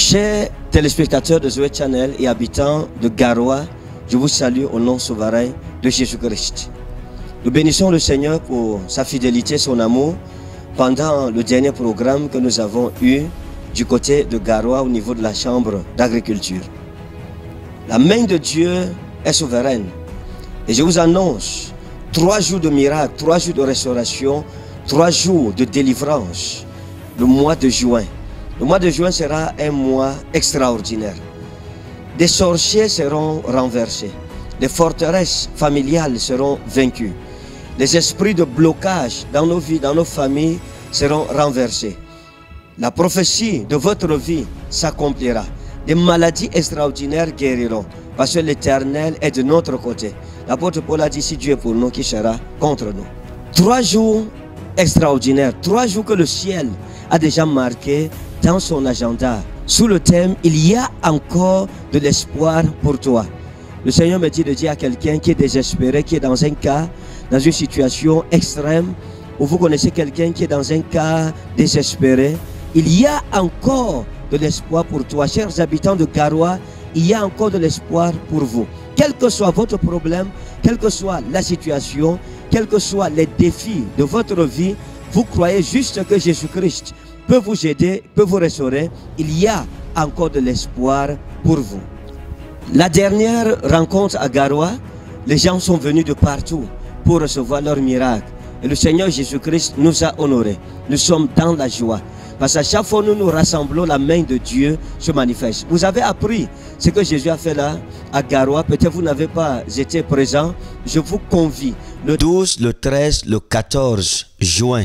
Chers téléspectateurs de Zoé Channel et habitants de Garoua, je vous salue au nom souverain de Jésus-Christ. Nous bénissons le Seigneur pour sa fidélité, son amour pendant le dernier programme que nous avons eu du côté de Garoua au niveau de la Chambre d'agriculture. La main de Dieu est souveraine et je vous annonce 3 jours de miracles, 3 jours de restauration, 3 jours de délivrance, le mois de juin. Le mois de juin sera un mois extraordinaire. Des sorciers seront renversés. Les forteresses familiales seront vaincues. Les esprits de blocage dans nos vies, dans nos familles seront renversés. La prophétie de votre vie s'accomplira. Des maladies extraordinaires guériront. Parce que l'Éternel est de notre côté. L'apôtre Paul a dit, si Dieu est pour nous, qui sera contre nous? 3 jours extraordinaires. 3 jours que le ciel a déjà marqué dans son agenda, sous le thème « Il y a encore de l'espoir pour toi ». Le Seigneur me dit de dire à quelqu'un qui est désespéré, qui est dans un cas, dans une situation extrême, où vous connaissez quelqu'un qui est dans un cas désespéré, il y a encore de l'espoir pour toi. Chers habitants de Garoua, il y a encore de l'espoir pour vous. Quel que soit votre problème, quelle que soit la situation, quels que soient les défis de votre vie, vous croyez juste que Jésus-Christ peut vous aider, peut vous restaurer. Il y a encore de l'espoir pour vous. La dernière rencontre à Garoua, les gens sont venus de partout pour recevoir leur miracle. Et le Seigneur Jésus-Christ nous a honorés. Nous sommes dans la joie. Parce qu'à chaque fois nous nous rassemblons, la main de Dieu se manifeste. Vous avez appris ce que Jésus a fait là à Garoua. Peut-être vous n'avez pas été présent. Je vous convie. Le 12, le 13, le 14 juin.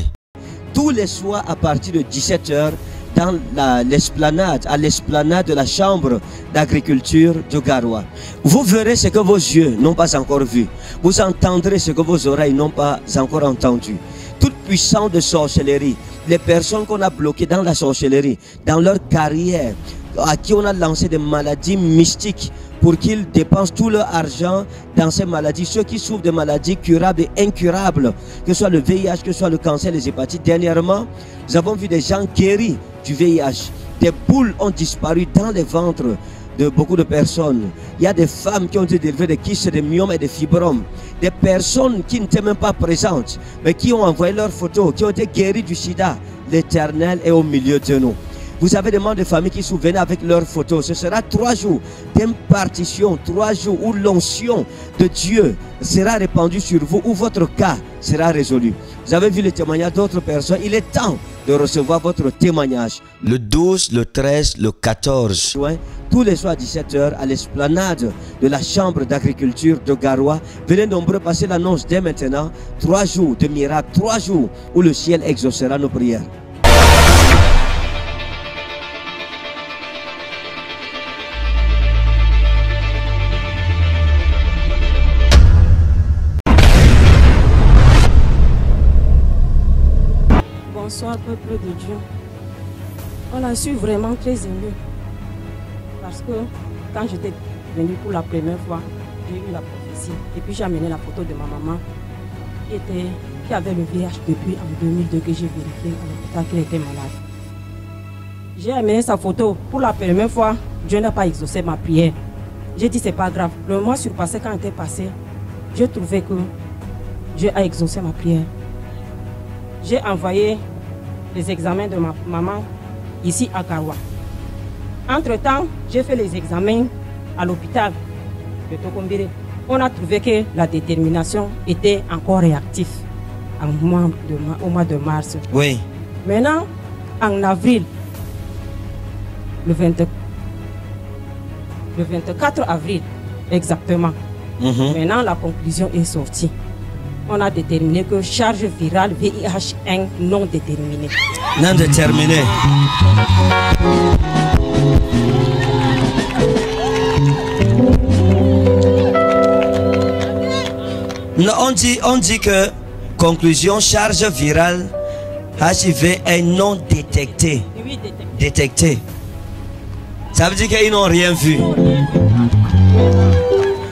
Tous les soirs à partir de 17 h dans l'esplanade, à l'esplanade de la Chambre d'agriculture de Garoua. Vous verrez ce que vos yeux n'ont pas encore vu. Vous entendrez ce que vos oreilles n'ont pas encore entendu. Toute puissance de sorcellerie, les personnes qu'on a bloquées dans la sorcellerie, dans leur carrière, à qui on a lancé des maladies mystiques pour qu'ils dépensent tout leur argent dans ces maladies. Ceux qui souffrent de maladies curables et incurables, que ce soit le VIH, que ce soit le cancer, les hépatites. Dernièrement, nous avons vu des gens guéris du VIH. Des boules ont disparu dans les ventres de beaucoup de personnes. Il y a des femmes qui ont été délivrer des kystes, des myomes et des fibromes. Des personnes qui n'étaient même pas présentes, mais qui ont envoyé leurs photos, qui ont été guéries du sida. L'Éternel est au milieu de nous. Vous avez des membres de famille qui souviennent avec leurs photos. Ce sera 3 jours d'impartition, 3 jours où l'onction de Dieu sera répandue sur vous, où votre cas sera résolu. Vous avez vu les témoignages d'autres personnes. Il est temps de recevoir votre témoignage. Le 12, le 13, le 14 juin, tous les soirs à 17 h à l'esplanade de la Chambre d'agriculture de Garoua. Venez nombreux passer l'annonce dès maintenant. 3 jours de miracles, 3 jours où le ciel exaucera nos prières. Bonsoir peuple de Dieu. On a su vraiment très ému parce que quand j'étais venue pour la première fois, j'ai eu la prophétie et puis j'ai amené la photo de ma maman qui avait le VIH depuis en 2002 que j'ai vérifié à l'hôpital qu'elle était malade. J'ai amené sa photo pour la première fois. Dieu n'a pas exaucé ma prière. J'ai dit c'est pas grave. Le mois surpassé, quand il était passé, j'ai trouvé que Dieu a exaucé ma prière. J'ai envoyé les examens de ma maman ici à Garoua. Entre-temps, j'ai fait les examens à l'hôpital de Tokombéré. On a trouvé que la détermination était encore réactive au mois de mars. Oui. Maintenant, en avril, le 24 avril exactement, maintenant la conclusion est sortie. On a déterminé que charge virale VIH1 non déterminée. Non déterminée. Non, on dit que conclusion charge virale HIV est non détectée. Oui, détectée. Ça veut dire qu'ils n'ont rien vu.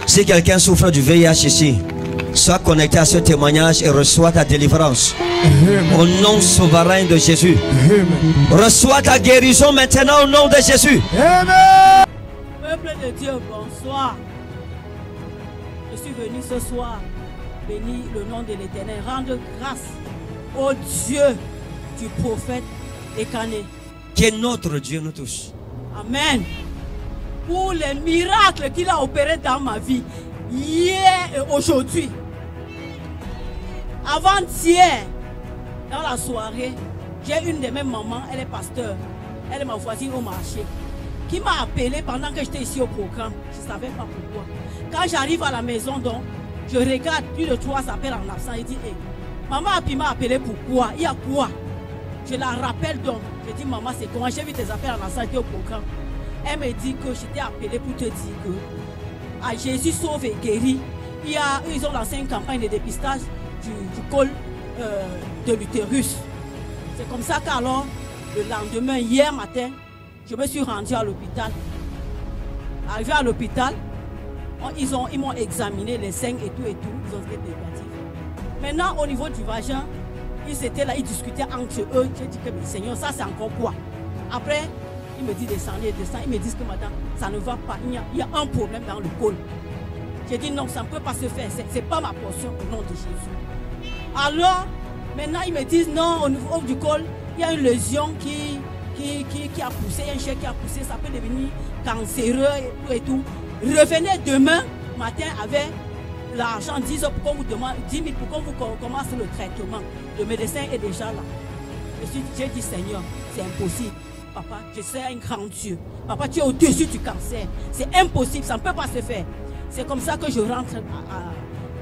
Si quelqu'un souffre du VIH ici, Sois connecté à ce témoignage et reçois ta délivrance. Au nom souverain de Jésus. Reçois ta guérison maintenant au nom de Jésus. Peuple de Dieu, bonsoir. Je suis venu ce soir bénir le nom de l'Éternel, rendre grâce au Dieu du prophète Ekané. Qui est notre Dieu, nous tous. Amen. Pour les miracles qu'il a opérés dans ma vie, hier et aujourd'hui. Avant-hier, dans la soirée, j'ai une de mes mamans, elle est pasteur, elle est ma voisine au marché, qui m'a appelé pendant que j'étais ici au programme. Je ne savais pas pourquoi. Quand j'arrive à la maison, donc, je regarde plus de 3 appels en absence. Il dit, hey, maman m'a appelé pourquoi? Il y a quoi? Je la rappelle donc. Je dis, maman, c'est comment? J'ai vu tes appels en absence au programme. Elle me dit que j'étais appelé pour te dire que à Jésus sauve et guérit. Ils ont lancé une campagne de dépistage du col de l'utérus. C'est comme ça qu'alors, le lendemain, hier matin, je me suis rendue à l'hôpital. Arrivé à l'hôpital, ils m'ont examiné les seins et tout, ils ont été négatifs. Maintenant, au niveau du vagin, ils étaient là, ils discutaient entre eux. J'ai dit que, mais Seigneur, ça c'est encore quoi? Après, ils me disent descendez, ils me disent que madame, ça ne va pas, il y a un problème dans le col. J'ai dit non, ça ne peut pas se faire, c'est pas ma portion au nom de Jésus. Alors, maintenant ils me disent non, au niveau du col, il y a une lésion qui a poussé, un chèque qui a poussé, ça peut devenir cancéreux et tout. Revenez demain matin avec l'argent, 10 000 pour qu'on vous demande, 10 000 pour qu'on vous commence le traitement. Le médecin est déjà là. J'ai dit Seigneur, c'est impossible. Papa, je sais un grand Dieu. Papa, tu es au-dessus du cancer. C'est impossible, ça ne peut pas se faire. C'est comme ça que je rentre à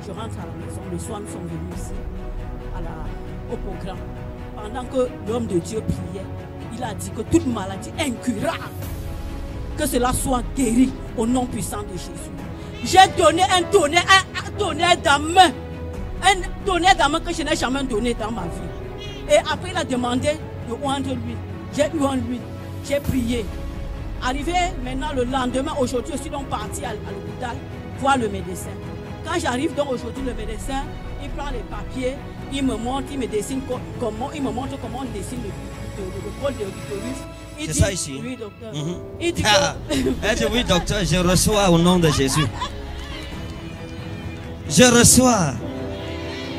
la maison. Le soir, nous sommes venus ici, au programme. Pendant que l'homme de Dieu priait, il a dit que toute maladie incurable, que cela soit guéri au nom puissant de Jésus. J'ai donné un tonnerre d'amour. Un tonnerre d'amour que je n'ai jamais donné dans ma vie. Et après, il a demandé de oindre l'huile. J'ai eu en lui, j'ai prié. Arrivé maintenant le lendemain, aujourd'hui, je suis donc parti à l'hôpital voir le médecin. Quand j'arrive donc aujourd'hui, le médecin, il prend les papiers, il me montre, il me dessine comment, il me montre comment on dessine le col de l'utérus. C'est ça ici? Oui, docteur. Il dit elle dit oui, docteur, je reçois au nom de Jésus. Je reçois.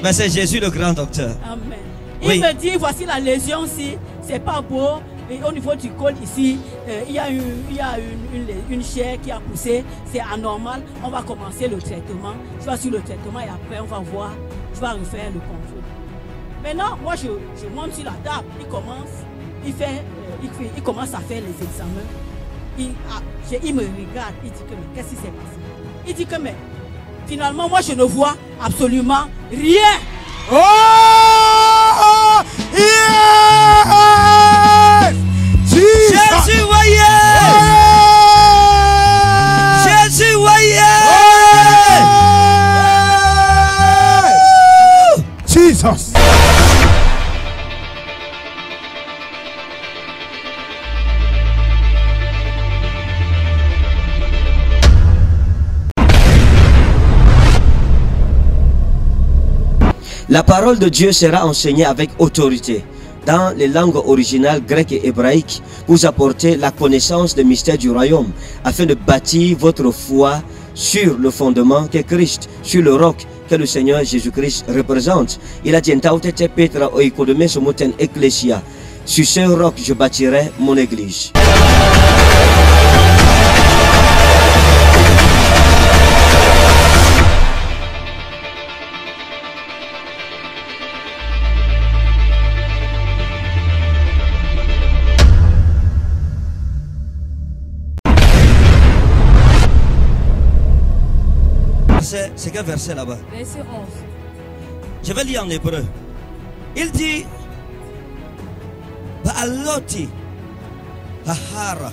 Mais c'est Jésus le grand docteur. Amen. Oui. Il me dit, voici la lésion-ci, c'est pas beau. Et au niveau du col ici, il y a une chair qui a poussé, c'est anormal. On va commencer le traitement. Je vais sur le traitement et après on va voir, je vais refaire le contrôle. Maintenant, moi je monte sur la table, il commence à faire les examens. Il me regarde, il dit que mais qu'est-ce qui s'est passé? Il dit que mais finalement moi je ne vois absolument rien. Oh! Yes! Jésus voyait! Jésus voyait! Jesus! La parole de Dieu sera enseignée avec autorité dans les langues originales grecques et hébraïques pour vous apporter la connaissance des mystères du royaume afin de bâtir votre foi sur le fondement qu'est Christ, sur le roc que le Seigneur Jésus-Christ représente. Il a dit Petra oikodome somoten ecclesia. Sur ce roc je bâtirai mon église. C'est quel verset là-bas? Verset 11. Je vais lire en hébreu. Il dit Baaloti Hahara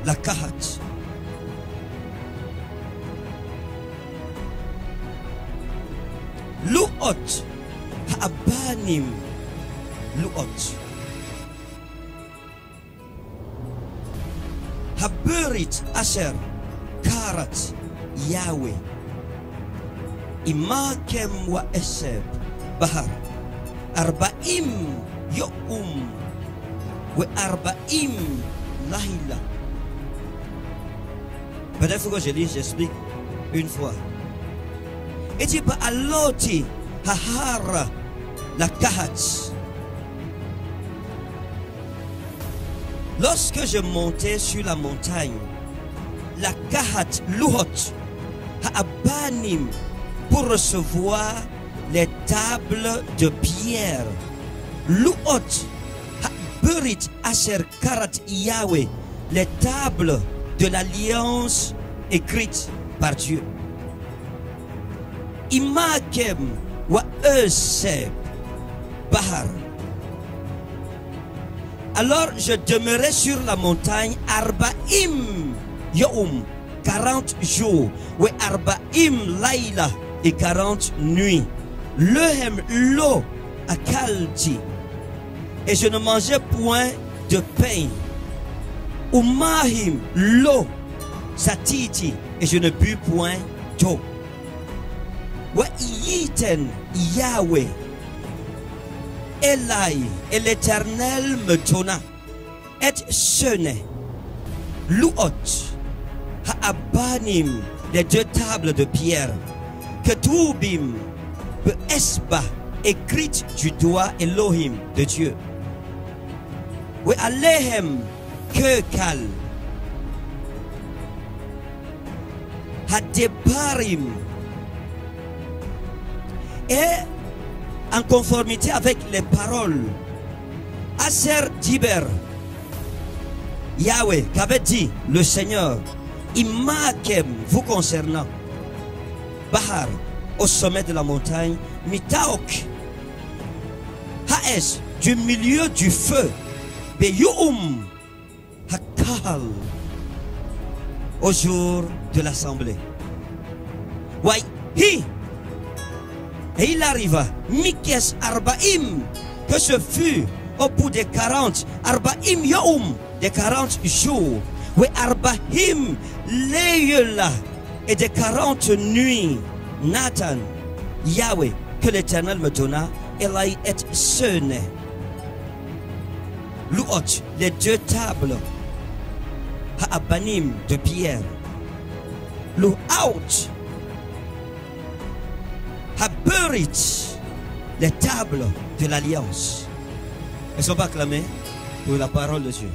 la Kahat Luot Haabanim Luot Haberit Asher Karat Yahweh Imakem wa eseb bahar arba'im yom wa arba'im lahila. Peut-être que je lis, j'explique une fois. Et dit ba'aloti hahara la kahat. Lorsque je montais sur la montagne, la kahat luhot ha'abanim, pour recevoir les tables de pierre. Luhot ha'berit asher karat Yahweh, les tables de l'alliance écrite par Dieu. Imakem wa eseb bahar. Alors je demeurai sur la montagne arba'im yom, 40 jours, wa arba'im laila, et 40 nuits. Lehem lo akalti, et je ne mangeais point de pain. Umahim lo satiti, et je ne bus point d'eau. Wa yiten Yahweh Elai, et l'Éternel me donna et sene luot ha'abanim, les deux tables de pierre, ketubim be'esba, écrites du doigt Elohim de Dieu. Wa alehem kekal hadebarim, et en conformité avec les paroles Aser Diber Yahweh, qu'avait dit le Seigneur, Imakem, vous concernant Bahar, au sommet de la montagne, Mitaok Haes, du milieu du feu, Beyoum Hakal, au jour de l'assemblée. Wai-hi. Et il arriva, Mikes Arbaim, que ce fut au bout des 40, Arbaim Yom, des 40 jours, oui, Arbahim Leila, et des 40 nuits, Nathan, Yahweh, que l'Éternel me donna, Elai et Sene, Luot, les deux tables, Ha'abanim de pierre, Luot, Haberit, les tables de l'alliance. Elles sont pas acclamées pour la parole de Dieu.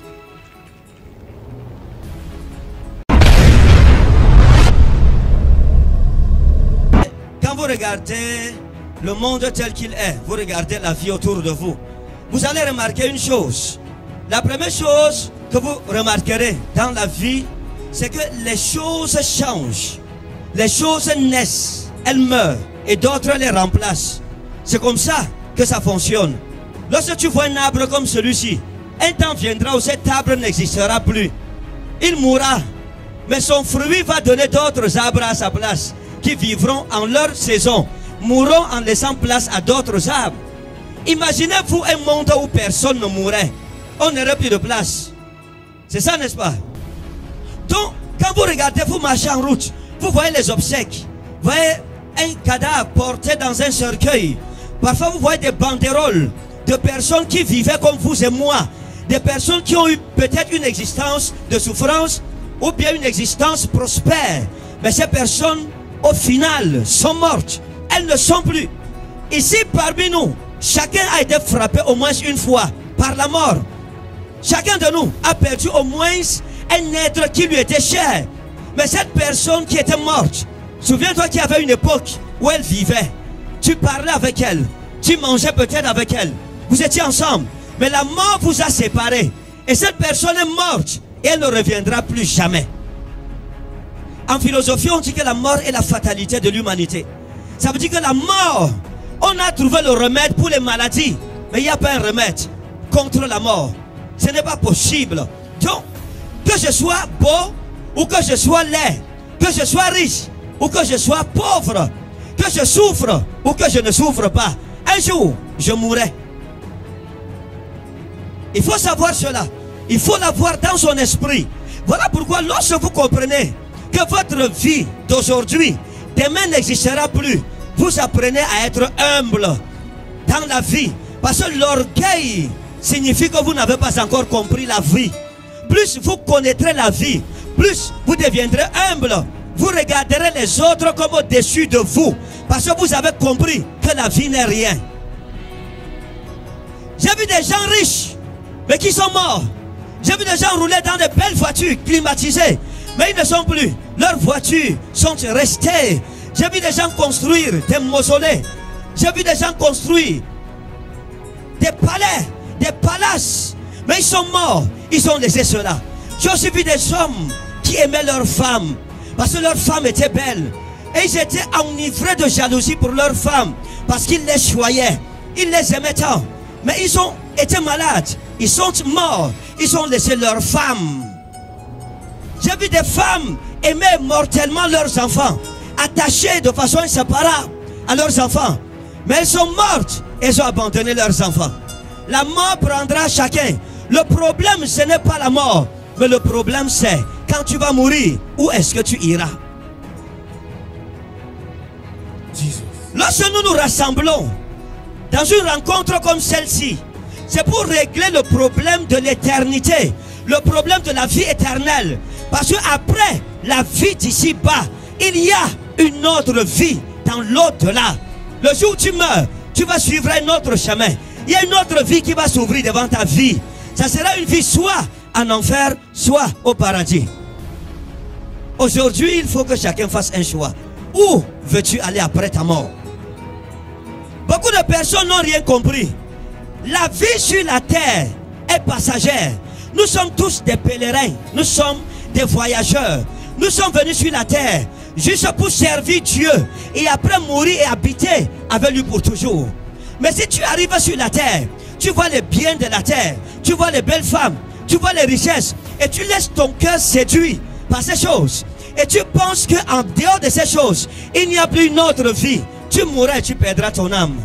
Quand vous regardez le monde tel qu'il est, vous regardez la vie autour de vous, vous allez remarquer une chose. La première chose que vous remarquerez dans la vie, c'est que les choses changent. Les choses naissent, elles meurent, et d'autres les remplacent. C'est comme ça que ça fonctionne. Lorsque tu vois un arbre comme celui-ci, un temps viendra où cet arbre n'existera plus. Il mourra, mais son fruit va donner d'autres arbres à sa place, qui vivront en leur saison, mourront en laissant place à d'autres arbres. Imaginez-vous un monde où personne ne mourrait. On n'aurait plus de place. C'est ça, n'est-ce pas? Donc, quand vous regardez, vous marchez en route, vous voyez les obsèques, vous voyez un cadavre porté dans un cercueil. Parfois vous voyez des banderoles de personnes qui vivaient comme vous et moi, des personnes qui ont eu peut-être une existence de souffrance ou bien une existence prospère, mais ces personnes au final sont mortes, elles ne sont plus. Ici parmi nous, chacun a été frappé au moins une fois par la mort. Chacun de nous a perdu au moins un être qui lui était cher, mais cette personne qui était morte, souviens-toi qu'il y avait une époque où elle vivait. Tu parlais avec elle. Tu mangeais peut-être avec elle. Vous étiez ensemble. Mais la mort vous a séparés. Et cette personne est morte. Et elle ne reviendra plus jamais. En philosophie, on dit que la mort est la fatalité de l'humanité. Ça veut dire que la mort, on a trouvé le remède pour les maladies. Mais il n'y a pas un remède contre la mort. Ce n'est pas possible. Donc, que je sois beau ou que je sois laid, que je sois riche ou que je sois pauvre, que je souffre ou que je ne souffre pas, un jour je mourrai. Il faut savoir cela. Il faut l'avoir dans son esprit. Voilà pourquoi lorsque vous comprenez que votre vie d'aujourd'hui, demain n'existera plus, vous apprenez à être humble dans la vie. Parce que l'orgueil signifie que vous n'avez pas encore compris la vie. Plus vous connaîtrez la vie, plus vous deviendrez humble. Vous regarderez les autres comme au-dessus de vous. Parce que vous avez compris que la vie n'est rien. J'ai vu des gens riches, mais qui sont morts. J'ai vu des gens rouler dans de belles voitures climatisées, mais ils ne sont plus. Leurs voitures sont restées. J'ai vu des gens construire des mausolées. J'ai vu des gens construire des palais, des palaces, mais ils sont morts. Ils ont laissé cela. J'ai aussi vu des hommes qui aimaient leurs femmes parce que leurs femmes étaient belles. Et ils étaient enivrés de jalousie pour leurs femmes parce qu'ils les choyaient. Ils les aimaient tant. Mais ils ont été malades. Ils sont morts. Ils ont laissé leurs femmes. J'ai vu des femmes aimer mortellement leurs enfants, attachées de façon inséparable à leurs enfants. Mais elles sont mortes. Elles ont abandonné leurs enfants. La mort prendra chacun. Le problème, ce n'est pas la mort. Mais le problème, c'est quand tu vas mourir, où est-ce que tu iras? Lorsque nous nous rassemblons dans une rencontre comme celle-ci, c'est pour régler le problème de l'éternité, le problème de la vie éternelle. Parce qu'après la vie d'ici-bas, il y a une autre vie dans l'au-delà. Le jour où tu meurs, tu vas suivre un autre chemin. Il y a une autre vie qui va s'ouvrir devant ta vie. Ça sera une vie soit en enfer, soit au paradis. Aujourd'hui, il faut que chacun fasse un choix. Où veux-tu aller après ta mort? Beaucoup de personnes n'ont rien compris. La vie sur la terre est passagère. Nous sommes tous des pèlerins. Nous sommes des voyageurs. Nous sommes venus sur la terre juste pour servir Dieu et après mourir et habiter avec lui pour toujours. Mais si tu arrives sur la terre, tu vois les biens de la terre, tu vois les belles femmes, tu vois les richesses et tu laisses ton cœur séduit par ces choses. Et tu penses qu'en dehors de ces choses, il n'y a plus une autre vie. Tu mourras et tu perdras ton âme.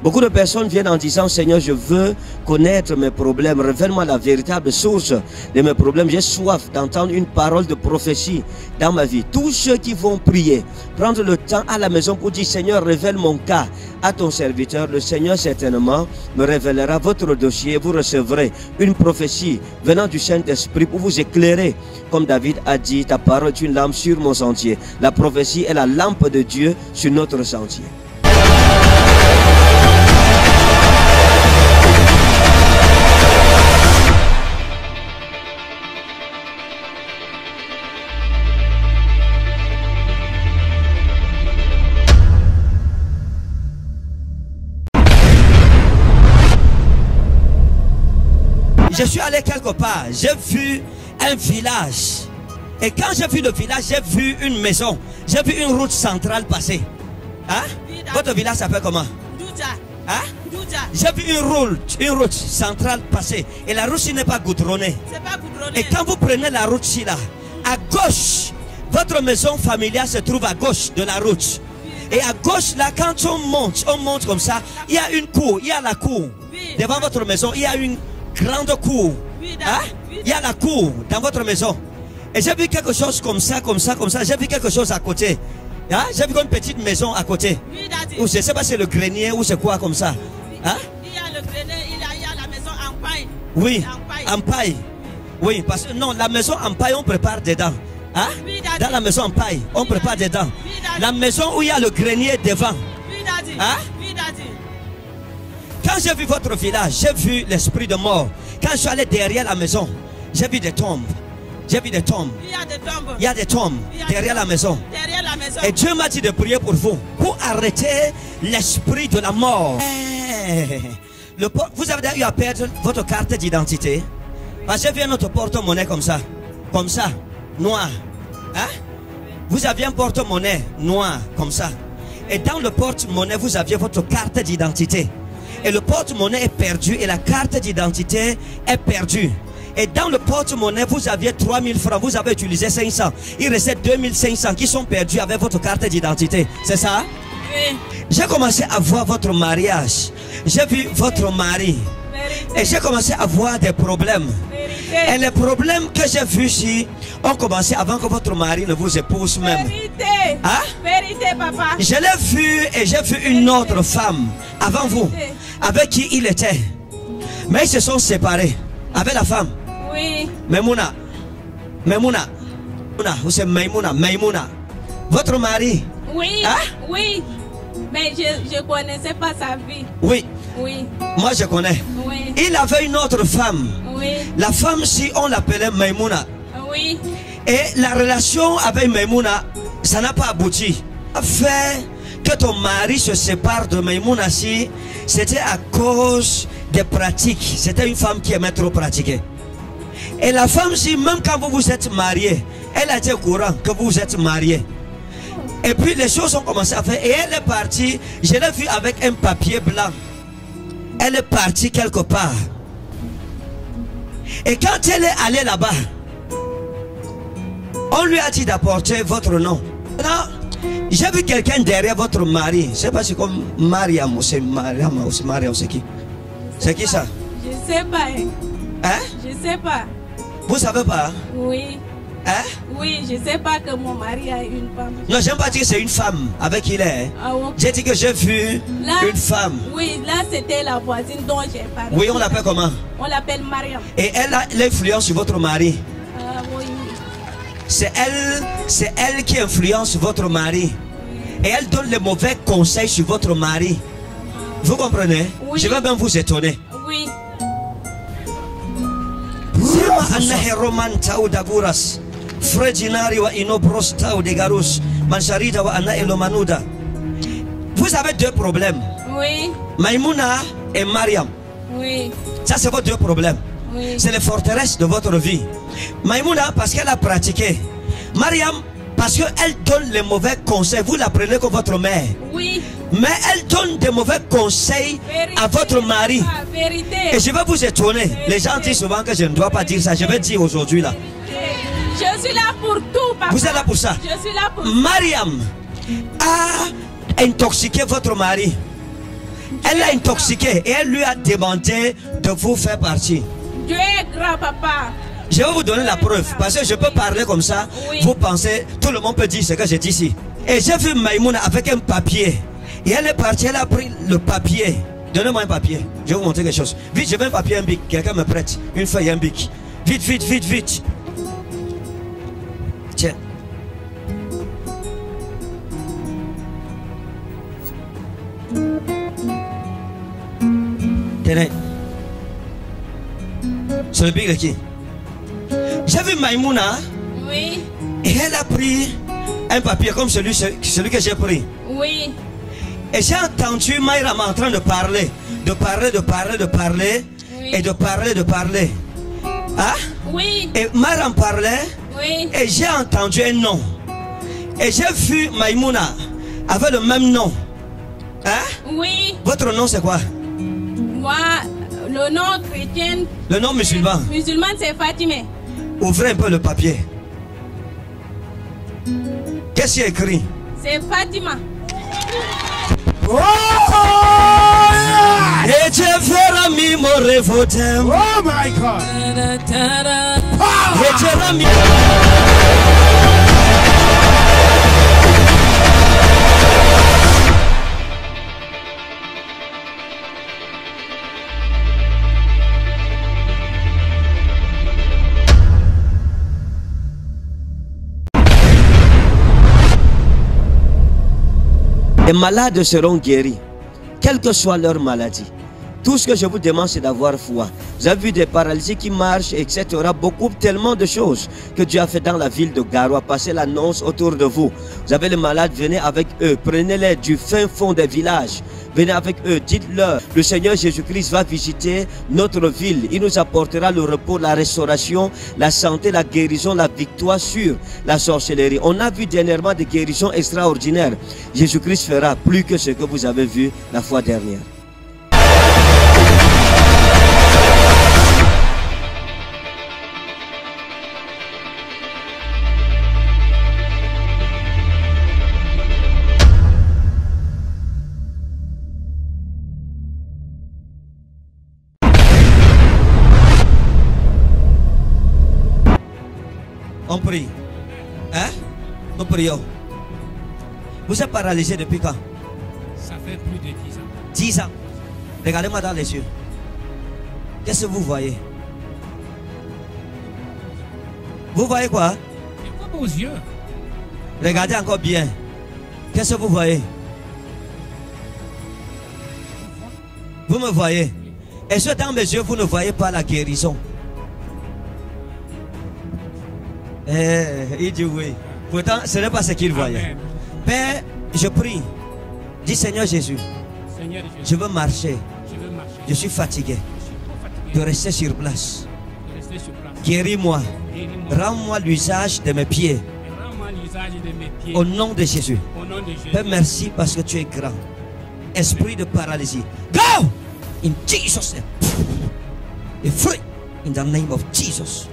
Beaucoup de personnes viennent en disant: Seigneur, je veux connaître mes problèmes, révèle-moi la véritable source de mes problèmes. J'ai soif d'entendre une parole de prophétie dans ma vie. Tous ceux qui vont prier, prendre le temps à la maison pour dire: Seigneur, révèle mon cas à ton serviteur. Le Seigneur certainement me révélera votre dossier. Vous recevrez une prophétie venant du Saint-Esprit pour vous éclairer. Comme David a dit: ta parole est une lampe sur mon sentier. La prophétie est la lampe de Dieu sur notre sentier. Je suis allé quelque part, j'ai vu un village. Et quand j'ai vu le village, j'ai vu une maison. J'ai vu une route centrale passer. Hein? Votre village s'appelle comment? Hein? J'ai vu une route centrale passer. Et la route n'est pas goudronnée. Et quand vous prenez la route là, à gauche, votre maison familiale se trouve à gauche de la route. Et à gauche là, quand on monte comme ça, il y a une cour, il y a la cour. Devant votre maison, il y a une grande cour. Hein? Il y a la cour dans votre maison. Et j'ai vu quelque chose comme ça, comme ça, comme ça. J'ai vu quelque chose à côté. Hein? J'ai vu une petite maison à côté. Ou je ne sais pas si c'est le grenier ou c'est quoi comme ça. Hein? Il y a le grenier, il y a la maison en paille. Oui, en paille. Oui, parce que non, la maison en paille, on prépare dedans. Hein? Dans la maison en paille, on prépare dedans. La maison où il y a le grenier devant. Hein? Quand j'ai vu votre village, j'ai vu l'esprit de mort. Quand je suis allé derrière la maison, j'ai vu des tombes. J'ai vu des tombes. Il y a des tombes. Il y a des tombes derrière la maison. Derrière la maison. Et Dieu m'a dit de prier pour vous, pour arrêter l'esprit de la mort. Vous avez eu à perdre votre carte d'identité. Parce que j'ai vu un autre porte-monnaie comme ça, noir. Hein? Vous aviez un porte-monnaie noir comme ça. Et dans le porte-monnaie, vous aviez votre carte d'identité. Et le porte-monnaie est perdu et la carte d'identité est perdue. Et dans le porte-monnaie, vous aviez 3000 francs, vous avez utilisé 500. Il restait 2500 qui sont perdus avec votre carte d'identité. C'est ça? Oui. J'ai commencé à voir votre mariage. J'ai vu votre mari. Vérité. Et j'ai commencé à voir des problèmes. Vérité. Et les problèmes que j'ai vus ici ont commencé avant que votre mari ne vous épouse même. Vérité. Hein? Vérité, papa. Je l'ai vu et j'ai vu une autre femme avant vous, avec qui il était. Mais ils se sont séparés avec la femme. Oui. Maimouna. Maimouna. Ou c'est Maimouna. Maimouna. Votre mari. Oui. Hein? Oui. Mais je ne connaissais pas sa vie. Oui. Oui. Moi je connais. Oui. Il avait une autre femme. Oui. La femme, si on l'appelait Maimouna. Oui. Et la relation avec Maimouna, ça n'a pas abouti. Fait que ton mari se sépare de Maimouna, si c'était à cause des pratiques. C'était une femme qui aimait trop pratiquer. Et la femme, si même quand vous vous êtes marié, elle a été au courant que vous êtes marié. Et puis les choses ont commencé à faire. Et elle est partie, je l'ai vue avec un papier blanc. Elle est partie quelque part. Et quand elle est allée là-bas, on lui a dit d'apporter votre nom. Non, j'ai vu quelqu'un derrière votre mari. Je ne sais pas si c'est comme Mariam ou c'est Mariam ou c'est Mariam, c'est qui? C'est qui ça? Je ne sais pas. Hein? Je ne sais pas. Vous ne savez pas? Oui. Hein? Oui, je ne sais pas que mon mari a une femme. Non, j'aime pas dire que c'est une femme avec qui il est. Ah, ok. J'ai dit que j'ai vu Là, une femme. Oui, là c'était la voisine dont j'ai parlé. Oui, on l'appelle comment? On l'appelle Mariam. Et elle a l'influence sur votre mari. Ah, oui. C'est elle qui influence votre mari. Et elle donne les mauvais conseils sur votre mari. Vous comprenez? Oui. Je vais même vous étonner. Oui. Vous avez deux problèmes. Oui. Maïmouna et Mariam. Oui. Ça, c'est vos deux problèmes. Oui. C'est les forteresses de votre vie. Maïmouna, parce qu'elle a pratiqué. Mariam, parce qu'elle donne les mauvais conseils. Vous la prenez comme votre mère. Oui. Mais elle donne des mauvais conseils Vérité. à votre mari. Ah, vérité. Et je vais vous étonner. Vérité. Les gens disent souvent que je ne dois pas dire ça. Je vais dire aujourd'hui là. Je suis là pour tout, papa. Vous êtes là pour ça. Je suis là pour Mariam a intoxiqué votre mari. Elle l'a intoxiqué et elle lui a demandé de vous faire partie. Dieu est grand, papa. Je vais vous donner la preuve parce que je peux parler comme ça. Oui. Vous pensez, tout le monde peut dire ce que j'ai dit ici. Et j'ai vu Maïmouna avec un papier. Et elle est partie, elle a pris le papier. Donnez-moi un papier. Je vais vous montrer quelque chose. Vite, je veux un papier, un bic. Quelqu'un me prête une feuille, un bic. Vite, vite, vite, vite. Tiens. Tenez. C'est le bic de qui? J'ai vu Maïmouna. Oui. Et elle a pris un papier comme celui que j'ai pris. Oui. Et j'ai entendu Maïram en train de parler. De parler. Oui. Et de parler. Hein? Oui. Et Maïram parlait. Oui. Et j'ai entendu un nom. Et j'ai vu Maïmouna avec le même nom. Hein? Oui. Votre nom c'est quoi? Moi, le nom chrétien. Le nom musulman. Musulman, c'est Fatimé. Ouvrez un peu le papier. Qu'est-ce qu'il y a écrit? C'est Fatima. Oh, yeah! Et tu feras mi mon révotem. Oh my God! Et tu feras mi. Les malades seront guéris, quelle que soit leur maladie. Tout ce que je vous demande, c'est d'avoir foi. Vous avez vu des paralysés qui marchent, etc. Beaucoup, tellement de choses que Dieu a fait dans la ville de Garoua. Passez l'annonce autour de vous. Vous avez les malades, venez avec eux. Prenez-les du fin fond des villages. Venez avec eux, dites-leur, le Seigneur Jésus-Christ va visiter notre ville. Il nous apportera le repos, la restauration, la santé, la guérison, la victoire sur la sorcellerie. On a vu dernièrement des guérisons extraordinaires. Jésus-Christ fera plus que ce que vous avez vu la fois dernière. On prie. Hein? Nous prions. Vous êtes paralysé depuis quand? Ça fait plus de 10 ans. 10 ans. Regardez-moi dans les yeux. Qu'est-ce que vous voyez? Vous voyez quoi? Et comme aux yeux. Regardez encore bien. Qu'est-ce que vous voyez? Vous me voyez? Est-ce que dans mes yeux vous ne voyez pas la guérison? Il dit oui. Pourtant, ce n'est pas ce qu'il voyait. Amen. Père, je prie. Dis Seigneur Jésus, Seigneur Jésus, je veux marcher. je veux marcher. Je suis fatigué Je suis trop fatigué de rester sur place. de rester sur place. Guéris-moi. Guéris-moi. Rends-moi l'usage de mes pieds. Et rends-moi l'usage de mes pieds. Au nom de Jésus. Au nom de Jésus. Père, merci parce que tu es grand. Esprit de paralysie. Go! In Jesus' name. Et free. In the name of Jesus.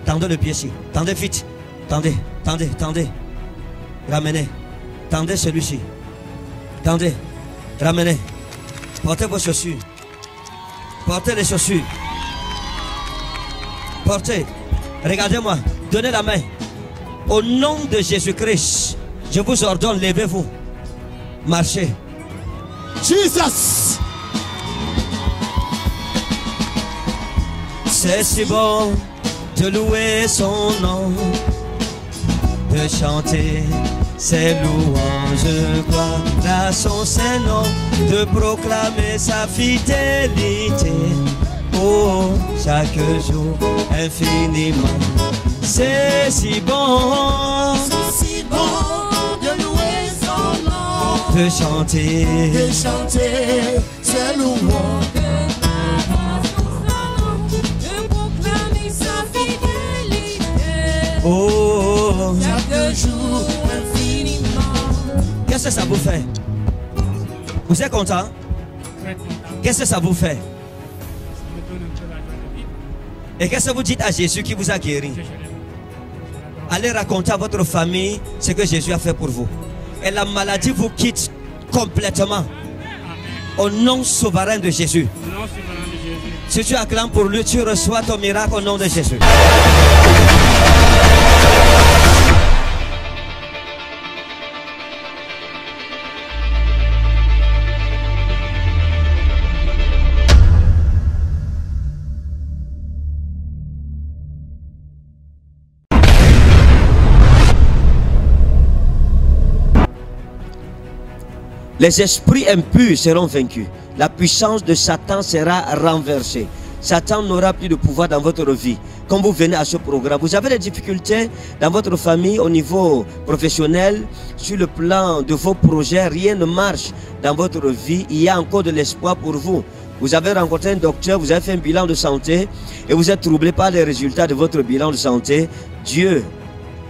Tendez le pied ici. Tendez vite. Tendez, tendez, tendez. Ramenez. Tendez celui-ci. Tendez. Ramenez. Portez vos chaussures. Portez les chaussures. Portez. Regardez-moi. Donnez la main. Au nom de Jésus-Christ, je vous ordonne, levez-vous. Marchez. Jesus. C'est si bon de louer son nom, de chanter ses louanges, gloire à son Saint-Nom, de proclamer sa fidélité, oh, chaque jour infiniment. C'est si bon, Si bon de louer son nom, de chanter, de chanter ses louanges. oh. Chaque jour infiniment. Qu'est-ce que ça vous fait? Vous êtes content? Très content. Qu'est-ce que ça vous fait? Ça me donne un peu la joie de vivre. Et qu'est-ce que vous dites à Jésus qui vous a guéri? Je l'adore. Allez raconter à votre famille ce que Jésus a fait pour vous. Et la maladie vous quitte complètement. Amen. Au nom souverain de Jésus. Au nom souverain de Jésus. Si tu acclames pour lui, tu reçois ton miracle au nom de Jésus. Les esprits impurs seront vaincus. La puissance de Satan sera renversée. Satan n'aura plus de pouvoir dans votre vie. Quand vous venez à ce programme, vous avez des difficultés dans votre famille au niveau professionnel, sur le plan de vos projets, rien ne marche dans votre vie. Il y a encore de l'espoir pour vous. Vous avez rencontré un docteur, vous avez fait un bilan de santé et vous êtes troublé par les résultats de votre bilan de santé. Dieu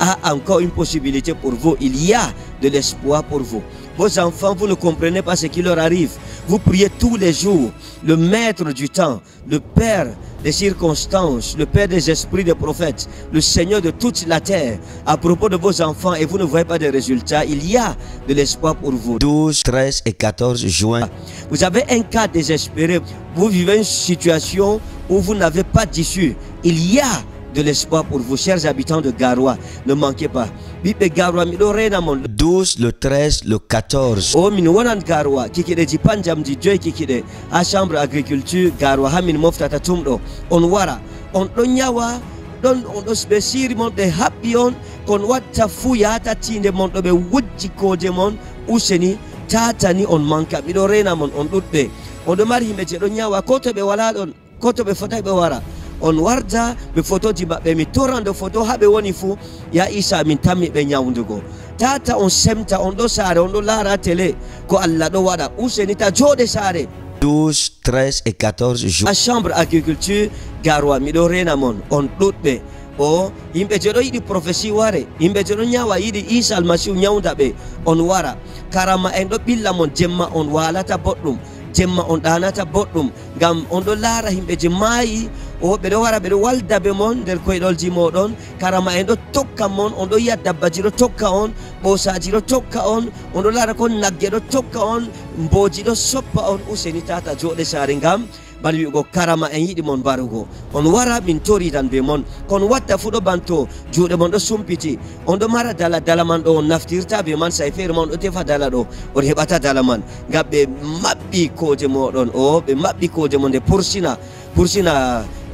a encore une possibilité pour vous. Il y a de l'espoir pour vous. Vos enfants, vous ne comprenez pas ce qui leur arrive. Vous priez tous les jours. Le maître du temps, le Père des circonstances, le Père des esprits des prophètes, le Seigneur de toute la terre, à propos de vos enfants, et vous ne voyez pas de résultats, il y a de l'espoir pour vous. 12, 13 et 14 juin. Vous avez un cas désespéré. Vous vivez une situation où vous n'avez pas d'issue. Il y a de l'espoir pour vous, chers habitants de Garoua. Ne manquez pas. 12, le 13, le 14. Oh, min wonan Garoua, kikide jipanjam di joy kikide, a chambre agriculture Garoua, ha min moftata tumdo. On wara, on nyawa, don on spesiri mon de happy on, kon watta fuya ta tinde mon be wujji koje mon, useni, tatani on manka, mido rena mon on dutbe. On demari himbe je don nyawa, koto be wala don, koto be fota be wara. On warda be photo di be mi torando photo habe woni fu ya isa min tammi be nyawndugo tata on semta on do sare on do lara télé ko Allah do wada useni ta jode sare 12, 13 et 14 jours. La chambre agriculture Garoua mi do rena mon on dutbe o yimbe je do yidi prophétie ware yimbe je do nyawa yidi Isa almasihu nyawnda be on wara karama en do billa mon jemma on walata boddum jemma on danata boddum gam on do lara himbe je mayi o be do wara be do walda be mon der koydol ji modon karama en do tokka mon on do yadda dabbaji do tokka on bosaji do tokka on do lara kon nagge do tokka on mboji do soppa on useni tata jode sare gam bal wi'ugo karama en yiɗi mon barugo on wara min tori tan be mon kon watta fu ɗo banto juuɗe mon ɗo sumpiti on ɗo mara dala man ɗo on naftirta be man say feere ma on ɗo tefa dala ɗo on heɓata dala man ngam ɓe maɓɓi koje moɗon o ɓe maɓɓi koje mon nde pursina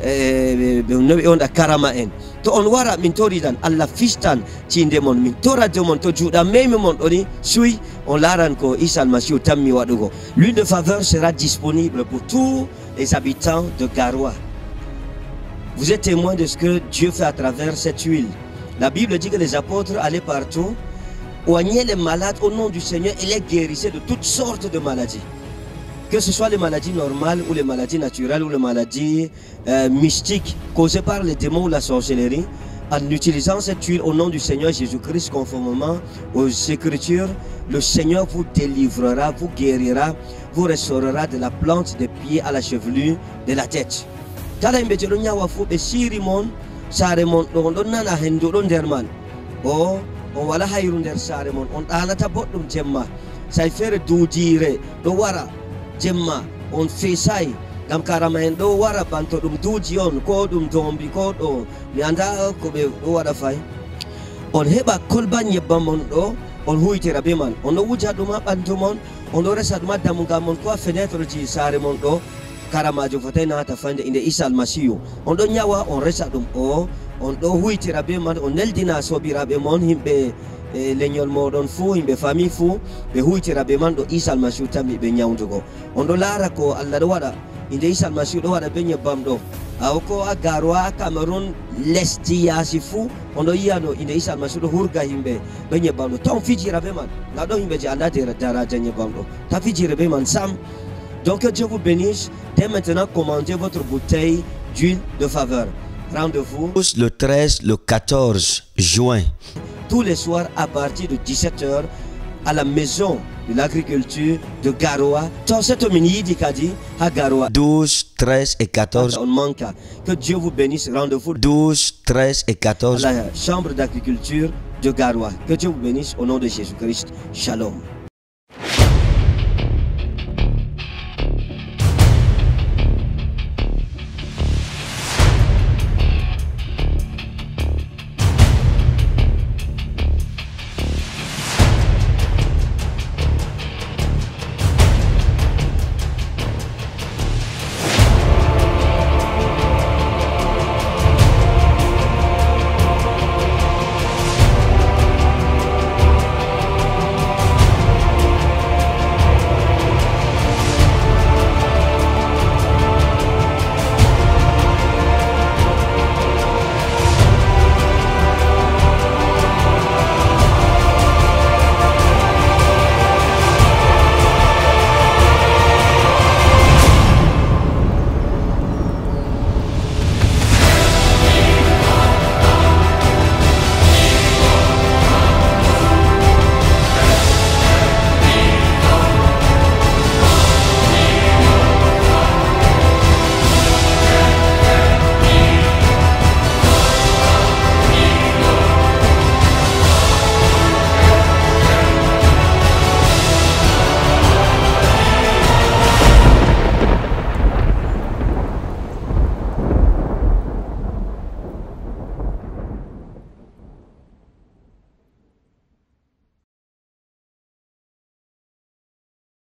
no ɓe wonɗa karama en to on wara min tori tan Allah fistan tinde mon min torade mon to juuɗa memi mon ɗoni suy on laran ko Isa Almasihu tammi waɗugo. L'huile de faveur sera disponible pour tous les habitants de Garoua. Vous êtes témoins de ce que Dieu fait à travers cette huile. La Bible dit que les apôtres allaient partout, oignaient les malades au nom du Seigneur et les guérissaient de toutes sortes de maladies. Que ce soit les maladies normales ou les maladies naturelles ou les maladies mystiques causées par les démons ou la sorcellerie, en utilisant cette huile au nom du Seigneur Jésus-Christ conformément aux Écritures, le Seigneur vous délivrera, vous guérira, vous restaurera de la plante des pieds à la chevelure de la tête. Kala yimɓe je ɗo ñawa fuu ɓe siiri mon saare mon ɗo on ɗon nana hendu ɗo nder man o on wala hayru nder saare mon on ɗanata boɗɗum jemma say feere duudiire ɗo wara jemma on feesay ngam karama en ɗo wara banto ɗum duuji on ko ɗum dombi ko ɗo mi anda ko ɓe ɗo waɗa fay on heɓa kolba ñebbam mon ɗo on huytira be man on ɗo wuja ɗum ha ɓandu mon on ɗo resa ɗum ha dammugal mon ko ha fenêtre ji saare mon ɗo karamajo fotai nata fande inde Isa Almasihu on ɗo ñawa on resa ɗum o on ɗo huytira be man on neldina sobiraɓe mon himɓe leñol moɗon fuu himɓe famille fuu ɓe huytira be man ɗo Isa Almasihu tammi ɓe ñawdugo on ɗo laara ko Allah ɗo waɗa inde Isa Almasihu ɗo waɗa be ñebbam ɗo awo ko a Garoua Cameroun lesdi yaasi fuu on ɗo yiyano inde Isa Almasihu ɗo hurga himɓe be ñebbam ɗo ton fijira be man nga ɗo himɓe je anda daraja ñebbam ɗo ta fijira be man sam. Donc que Dieu vous bénisse. Dès maintenant, commandez votre bouteille d'huile de faveur. Rendez-vous le 13, le 14 juin. Tous les soirs à partir de 17h à la maison de l'agriculture de Garoua. 12, 13 et 14. On manque. Que Dieu vous bénisse. Rendez-vous 12, 13 et 14. À la chambre d'agriculture de Garoua. Que Dieu vous bénisse au nom de Jésus-Christ. Shalom.